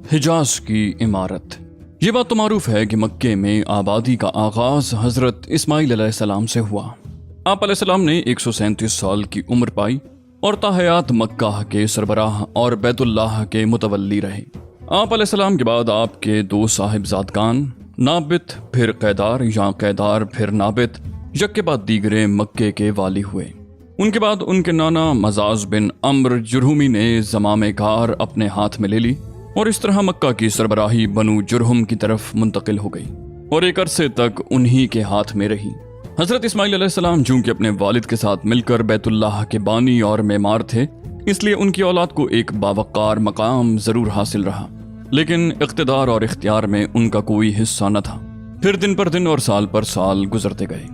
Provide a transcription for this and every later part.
حجاز کی عمارت۔ یہ بات تو معروف ہے کہ مکے میں آبادی کا آغاز حضرت اسماعیل علیہ السلام سے ہوا۔ آپ علیہ السلام نے 137 سال کی عمر پائی اور تاحیات مکہ کے سربراہ اور بیت اللہ کے متولی رہے۔ آپ علیہ السلام کے بعد آپ کے 2 صاحبزادگان نابت پھر قیدار یا قیدار پھر نابت یک کے بعد دیگرے مکے کے والی ہوئے۔ ان کے بعد ان کے نانا مزاز بن عمرو جرہمی نے زمام کار اپنے ہاتھ میں لے لی اور اس طرح مکہ کی سربراہی بنو جرہم کی طرف منتقل ہو گئی اور ایک عرصے تک انہی کے ہاتھ میں رہی۔ حضرت اسماعیل علیہ السلام چونکہ اپنے والد کے ساتھ مل کر بیت اللہ کے بانی اور معمار تھے، اس لیے ان کی اولاد کو ایک باوقار مقام ضرور حاصل رہا، لیکن اقتدار اور اختیار میں ان کا کوئی حصہ نہ تھا۔ پھر دن پر دن اور سال پر سال گزرتے گئے،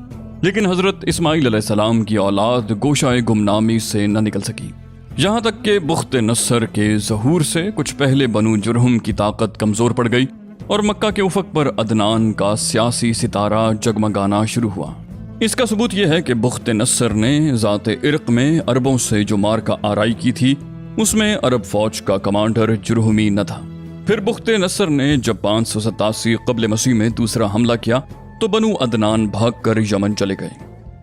لیکن حضرت اسماعیل علیہ السلام کی اولاد گوشائے گمنامی سے نہ نکل سکی، یہاں تک کہ بخت نصر کے ظہور سے کچھ پہلے بنو جرہم کی طاقت کمزور پڑ گئی اور مکہ کے افق پر عدنان کا سیاسی ستارہ جگمگانا شروع ہوا۔ اس کا ثبوت یہ ہے کہ بخت نصر نے ذات عرق میں عربوں سے جو مارکہ آرائی کی تھی، اس میں عرب فوج کا کمانڈر جرہمی نہ تھا۔ پھر بخت نصر نے جب 587 قبل مسیح میں دوسرا حملہ کیا تو بنو عدنان بھاگ کر یمن چلے گئے۔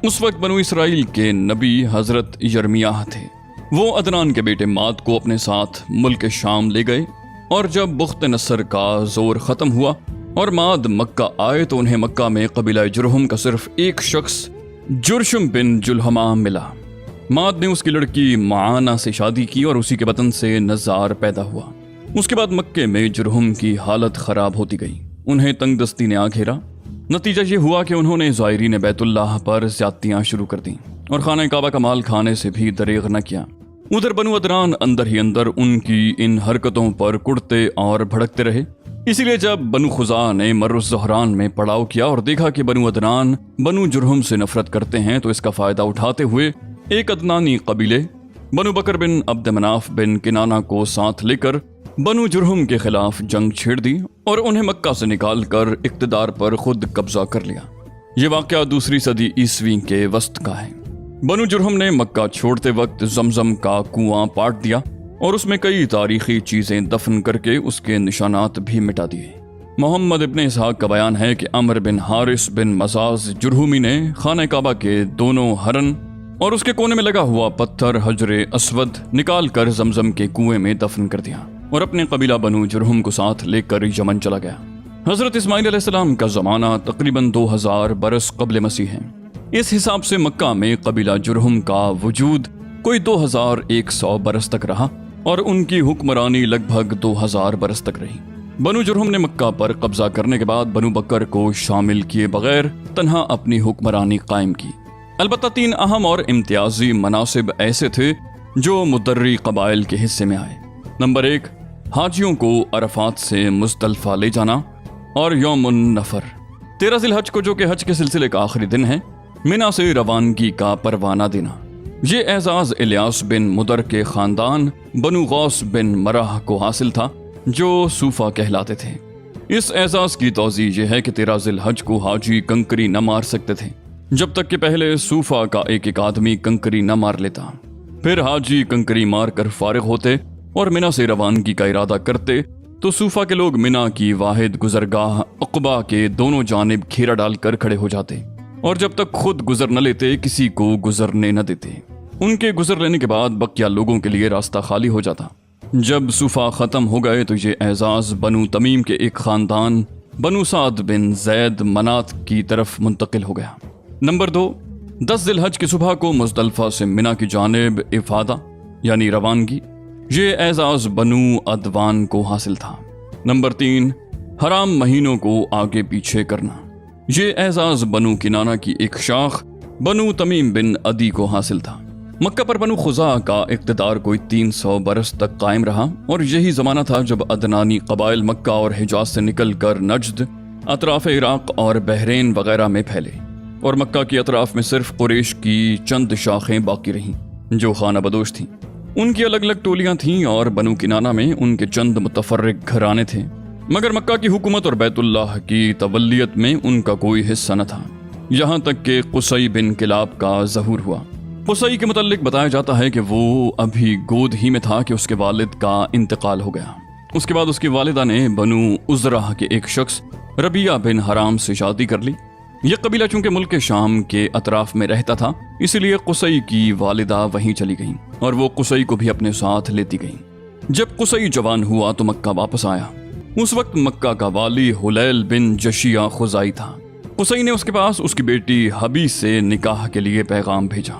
اس وقت بنو اسرائیل کے نبی حضرت یرمیاہ تھے۔ وہ عدنان کے بیٹے ماد کو اپنے ساتھ ملک شام لے گئے، اور جب بخت نصر کا زور ختم ہوا اور ماد مکہ آئے تو انہیں مکہ میں قبیلہ جرہم کا صرف ایک شخص جرشم بن جلحمہ ملا۔ ماد نے اس کی لڑکی معانہ سے شادی کی اور اسی کے وطن سے نزار پیدا ہوا۔ اس کے بعد مکے میں جرہم کی حالت خراب ہوتی گئی، انہیں تنگ دستی نے آ گھیرا۔ نتیجہ یہ ہوا کہ انہوں نے زائرین بیت اللہ پر زیادتیاں شروع کر دیں اور خانہ کعبہ کا مال کھانے سے بھی دریغ نہ کیا۔ ادھر بنو عدنان اندر ہی اندر ان کی ان حرکتوں پر کڑتے اور بھڑکتے رہے۔ اسی لیے جب بنو خزاع نے مر الزہران میں پڑاؤ کیا اور دیکھا کہ بنو عدنان بنو جرہم سے نفرت کرتے ہیں تو اس کا فائدہ اٹھاتے ہوئے ایک عدنانی قبیلے بنو بکر بن عبد مناف بن کنانہ کو ساتھ لے کر بنو جرہم کے خلاف جنگ چھیڑ دی اور انہیں مکہ سے نکال کر اقتدار پر خود قبضہ کر لیا۔ یہ واقعہ 2 صدی عیسوی کے وسط کا ہے۔ بنو جرہم نے مکہ چھوڑتے وقت زمزم کا کنواں پاٹ دیا اور اس میں کئی تاریخی چیزیں دفن کر کے اس کے نشانات بھی مٹا دیے۔ محمد ابن اسحاق کا بیان ہے کہ عمر بن حارث بن مزاز جرہمی نے خانہ کعبہ کے دونوں ہرن اور اس کے کونے میں لگا ہوا پتھر حجر اسود نکال کر زمزم کے کنویں میں دفن کر دیا اور اپنے قبیلہ بنو جرہم کو ساتھ لے کر یمن چلا گیا۔ حضرت اسماعیل علیہ السلام کا زمانہ تقریباً 2000 برس قبل مسیح ہے۔ اس حساب سے مکہ میں قبیلہ جرہم کا وجود کوئی 2100 برس تک رہا اور ان کی حکمرانی لگ بھگ 2000 برس تک رہی۔ بنو جرہم نے مکہ پر قبضہ کرنے کے بعد بنو بکر کو شامل کیے بغیر تنہا اپنی حکمرانی قائم کی۔ البتہ 3 اہم اور امتیازی مناصب ایسے تھے جو مدری قبائل کے حصے میں آئے۔ نمبر 1، حاجیوں کو عرفات سے مزدلفہ لے جانا اور یوم النفر 13 ذی الحج کو جو کہ حج کے سلسلے کا آخری دن ہے، منا سے روانگی کا پروانہ دینا۔ یہ اعزاز الیاس بن مدر کے خاندان بنو غوث بن مرہ کو حاصل تھا جو صوفہ کہلاتے تھے۔ اس اعزاز کی توضیح یہ ہے کہ 13 ذی الحج کو حاجی کنکری نہ مار سکتے تھے جب تک کہ پہلے صوفہ کا ایک آدمی کنکری نہ مار لیتا۔ پھر حاجی کنکری مار کر فارغ ہوتے اور منا سے روانگی کا ارادہ کرتے تو صوفہ کے لوگ منا کی واحد گزرگاہ عقبہ کے دونوں جانب گھیرا ڈال کر کھڑے ہو جاتے اور جب تک خود گزر نہ لیتے کسی کو گزرنے نہ دیتے۔ ان کے گزر لینے کے بعد بقیہ لوگوں کے لیے راستہ خالی ہو جاتا۔ جب صوفہ ختم ہو گئے تو یہ اعزاز بنو تمیم کے ایک خاندان بنو سعد بن زید منات کی طرف منتقل ہو گیا۔ نمبر 2، 10 ذی الحج کی صبح کو مزدلفہ سے منا کی جانب افادہ یعنی روانگی، یہ اعزاز بنو عدوان کو حاصل تھا۔ نمبر 3، حرام مہینوں کو آگے پیچھے کرنا، یہ اعزاز بنو کنانہ کی ایک شاخ بنو تمیم بن عدی کو حاصل تھا۔ مکہ پر بنو خزاع کا اقتدار کوئی 300 برس تک قائم رہا اور یہی زمانہ تھا جب عدنانی قبائل مکہ اور حجاز سے نکل کر نجد، اطراف عراق اور بحرین وغیرہ میں پھیلے اور مکہ کی اطراف میں صرف قریش کی چند شاخیں باقی رہیں جو خانہ بدوش تھیں۔ ان کی الگ الگ ٹولیاں تھیں اور بنو کنانہ میں ان کے چند متفرق گھرانے تھے، مگر مکہ کی حکومت اور بیت اللہ کی تولیت میں ان کا کوئی حصہ نہ تھا، یہاں تک کہ قصی بن کلاب کا ظہور ہوا۔ قصی کے متعلق بتایا جاتا ہے کہ وہ ابھی گود ہی میں تھا کہ اس کے والد کا انتقال ہو گیا۔ اس کے بعد اس کی والدہ نے بنو عزرہ کے ایک شخص ربیہ بن حرام سے شادی کر لی۔ یہ قبیلہ چونکہ ملک شام کے اطراف میں رہتا تھا، اسی لیے قصی کی والدہ وہیں چلی گئیں اور وہ قصی کو بھی اپنے ساتھ لیتی گئیں۔ جب قصی جوان ہوا تو مکہ واپس آیا۔ اس وقت مکہ کا والی حلیل بن جشیہ خزائی تھا۔ قصی نے اس کے پاس اس کی بیٹی حبی سے نکاح کے لیے پیغام بھیجا۔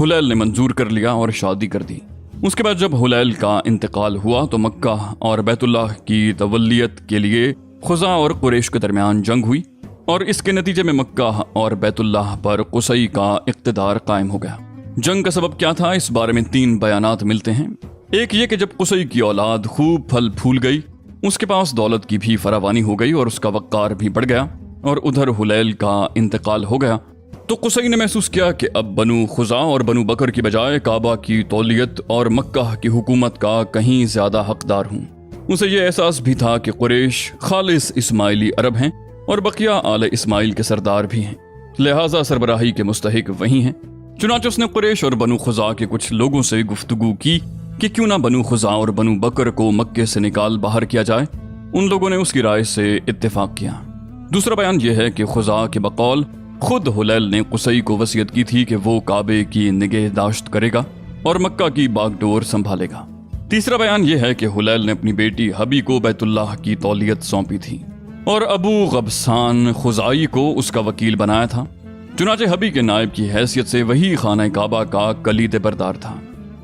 حلیل نے منظور کر لیا اور شادی کر دی۔ اس کے بعد جب حلیل کا انتقال ہوا تو مکہ اور بیت اللہ کی تولیت کے لیے خزاع اور قریش کے درمیان جنگ ہوئی، اور اس کے نتیجے میں مکہ اور بیت اللہ پر قصی کا اقتدار قائم ہو گیا۔ جنگ کا سبب کیا تھا، اس بارے میں 3 بیانات ملتے ہیں۔ ایک یہ کہ جب قصی کی اولاد خوب پھل پھول گئی، اس کے پاس دولت کی بھی فراوانی ہو گئی اور اس کا وقار بھی بڑھ گیا، اور ادھر حلیل کا انتقال ہو گیا تو قصی نے محسوس کیا کہ اب بنو خزاع اور بنو بکر کی بجائے کعبہ کی تولیت اور مکہ کی حکومت کا کہیں زیادہ حقدار ہوں۔ اسے یہ احساس بھی تھا کہ قریش خالص اسماعیلی عرب ہیں اور بقیہ آل اسماعیل کے سردار بھی ہیں، لہٰذا سربراہی کے مستحق وہی ہیں۔ چنانچہ اس نے قریش اور بنو خزاع کے کچھ لوگوں سے گفتگو کی کہ کیوں نہ بنو خزاع اور بنو بکر کو مکے سے نکال باہر کیا جائے۔ ان لوگوں نے اس کی رائے سے اتفاق کیا۔ دوسرا بیان یہ ہے کہ خزاع کے بقول خود حلیل نے قصی کو وصیت کی تھی کہ وہ کعبے کی نگہداشت کرے گا اور مکہ کی باغ ڈور سنبھالے گا۔ تیسرا بیان یہ ہے کہ حلیل نے اپنی بیٹی حبی کو بیت اللہ کی تولیت سونپی تھی اور ابو غبسان خزاعی کو اس کا وکیل بنایا تھا۔ چنانچہ حبی کے نائب کی حیثیت سے وہی خانہ کعبہ کا کلید بردار تھا۔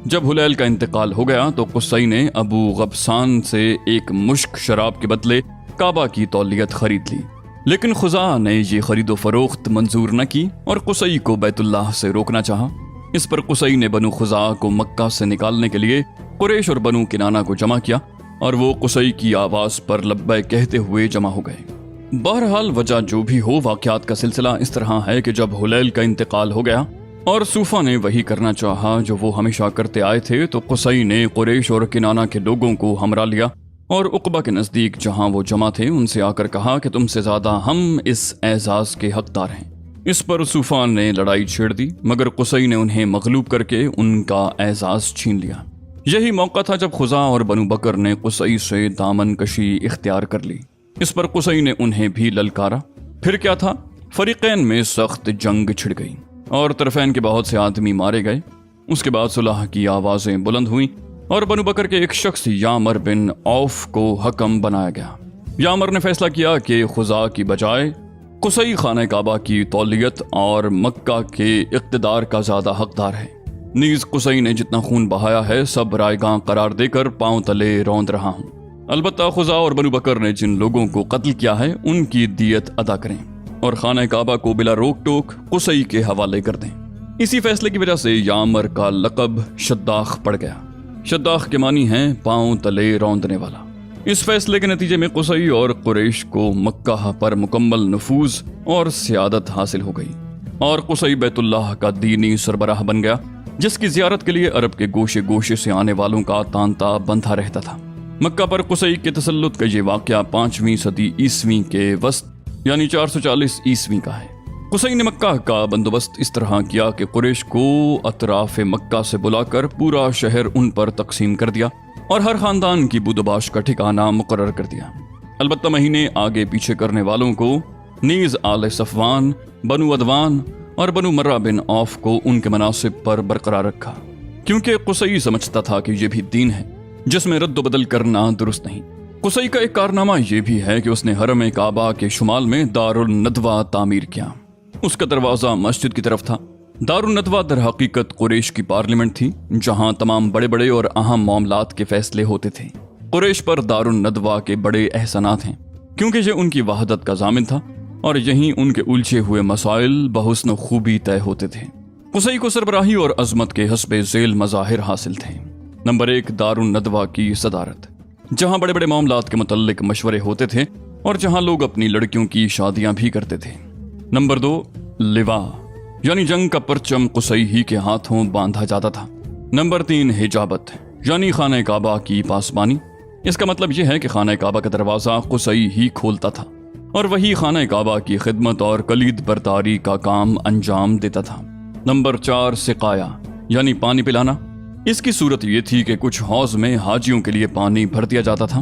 جب حلیل کا انتقال ہو گیا تو قصی نے ابو غبسان سے ایک مشک شراب کے بدلے کعبہ کی تولیت خرید لی، لیکن خزاع نے یہ خرید و فروخت منظور نہ کی اور قصی کو بیت اللہ سے روکنا چاہا۔ اس پر قصی نے بنو خزاع کو مکہ سے نکالنے کے لیے قریش اور بنو کنانہ کو جمع کیا اور وہ قصی کی آواز پر لبیک کہتے ہوئے جمع ہو گئے۔ بہرحال وجہ جو بھی ہو، واقعات کا سلسلہ اس طرح ہے کہ جب حلیل کا انتقال ہو گیا اور صوفہ نے وہی کرنا چاہا جو وہ ہمیشہ کرتے آئے تھے، تو قصی نے قریش اور کنانہ کے لوگوں کو ہمراہ لیا اور عقبہ کے نزدیک جہاں وہ جمع تھے ان سے آ کر کہا کہ تم سے زیادہ ہم اس اعزاز کے حقدار ہیں۔ اس پر صوفہ نے لڑائی چھیڑ دی، مگر قصی نے انہیں مغلوب کر کے ان کا اعزاز چھین لیا۔ یہی موقع تھا جب خزاع اور بنو بکر نے قصی سے دامن کشی اختیار کر لی۔ اس پر قصی نے انہیں بھی للکارا۔ پھر کیا تھا، فریقین میں سخت جنگ چھڑ گئی اور طرفین کے بہت سے آدمی مارے گئے۔ اس کے بعد صلح کی آوازیں بلند ہوئیں اور بنو بکر کے ایک شخص یامر بن عوف کو حکم بنایا گیا۔ یامر نے فیصلہ کیا کہ خزاع کی بجائے قصی خانہ کعبہ کی تولیت اور مکہ کے اقتدار کا زیادہ حقدار ہے۔ نیز قصی نے جتنا خون بہایا ہے سب رائے گاں قرار دے کر پاؤں تلے روند رہا ہوں۔ البتہ خزاع اور بنو بکر نے جن لوگوں کو قتل کیا ہے ان کی دیت ادا کریں اور خانہ کعبہ کو بلا روک ٹوک قصی کے حوالے کر دیں۔ اسی فیصلے کی وجہ سے یامر کا لقب شداخ پڑ گیا۔ شداخ کے معنی ہیں پاؤں تلے روندنے والا۔ اس فیصلے کے نتیجے میں قصی اور قریش کو مکہ پر مکمل نفوذ اور سیادت حاصل ہو گئی اور قصی بیت اللہ کا دینی سربراہ بن گیا، جس کی زیارت کے لیے عرب کے گوشے گوشے سے آنے والوں کا تانتا بندھا رہتا تھا۔ مکہ پر قصی کے تسلط کا یہ واقعہ 5ویں صدی عیسوی کے وسط یعنی 440 عیسوی کا ہے۔ قصی نے مکہ کا بندوبست اس طرح کیا کہ قریش کو اطراف مکہ سے بلا کر پورا شہر ان پر تقسیم کر دیا اور ہر خاندان کی بودباش کا ٹھکانہ مقرر کر دیا۔ البتہ مہینے آگے پیچھے کرنے والوں کو نیز آل صفوان، بنو عدوان اور بنو مرہ بن عوف کو ان کے مناصب پر برقرار رکھا، کیونکہ قصی سمجھتا تھا کہ یہ بھی دین ہے جس میں رد و بدل کرنا درست نہیں۔ قصی کا ایک کارنامہ یہ بھی ہے کہ اس نے حرم کعبہ کے شمال میں دار الندوہ تعمیر کیا۔ اس کا دروازہ مسجد کی طرف تھا۔ دار الندوہ در حقیقت قریش کی پارلیمنٹ تھی، جہاں تمام بڑے بڑے اور اہم معاملات کے فیصلے ہوتے تھے۔ قریش پر دار الندوہ کے بڑے احسانات ہیں کیونکہ یہ ان کی وحدت کا ضامن تھا اور یہیں ان کے الجھے ہوئے مسائل بحسن خوبی طے ہوتے تھے۔ قصی کو سربراہی اور عظمت کے حسب ذیل مظاہر حاصل تھے۔ نمبر 1، دار الندوہ کی صدارت، جہاں بڑے بڑے معاملات کے متعلق مشورے ہوتے تھے اور جہاں لوگ اپنی لڑکیوں کی شادیاں بھی کرتے تھے۔ نمبر 2، لوا یعنی جنگ کا پرچم قصی ہی کے ہاتھوں باندھا جاتا تھا۔ نمبر 3، حجابت یعنی خانہ کعبہ کی پاسبانی۔ اس کا مطلب یہ ہے کہ خانہ کعبہ کا دروازہ قصی ہی کھولتا تھا اور وہی خانہ کعبہ کی خدمت اور کلید برداری کا کام انجام دیتا تھا۔ نمبر 4، سقایا یعنی پانی پلانا۔ اس کی صورت یہ تھی کہ کچھ حوض میں حاجیوں کے لیے پانی بھر دیا جاتا تھا